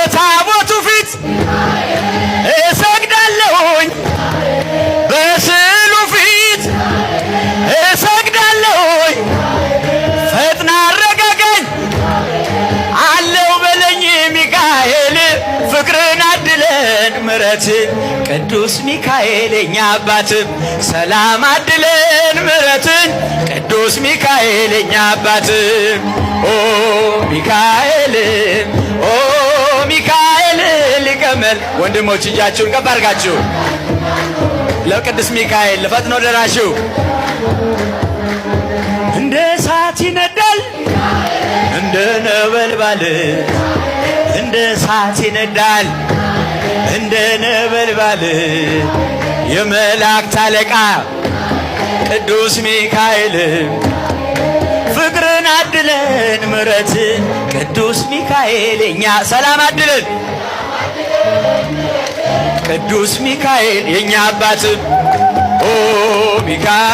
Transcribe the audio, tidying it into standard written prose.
በታቦቱ ፊት እሰግዳለሁኝ፣ በስዕሉ ፊት እሰግዳለሁኝ። ፈጥና አረጋጋኝ አለው በለኝ ሚካኤል፣ ፍቅርን አድለን ምሕረትን ቅዱስ ሚካኤል የኛ አባትም ሰላም አድለን ምሕረትን ቅዱስ ሚካኤል የኛ አባትም ሚካኤልም ሚካኤል ሊቀመል ወንድሞች እጃችሁን ከፍ አድርጋችሁ ለቅዱስ ሚካኤል ለፈጥኖ ደራሹ እንደ እሳት ይነዳል እንደ ነበልባል እንደ እሳት ይነዳል እንደ ነበልባል የመላእክት አለቃ ቅዱስ ሚካኤል ፍቅርን አድለን ምሕረትን ቅዱስ ሚካኤል የኛ ሰላም አድለን ቅዱስ ሚካኤል የኛ አባትም ሚካኤል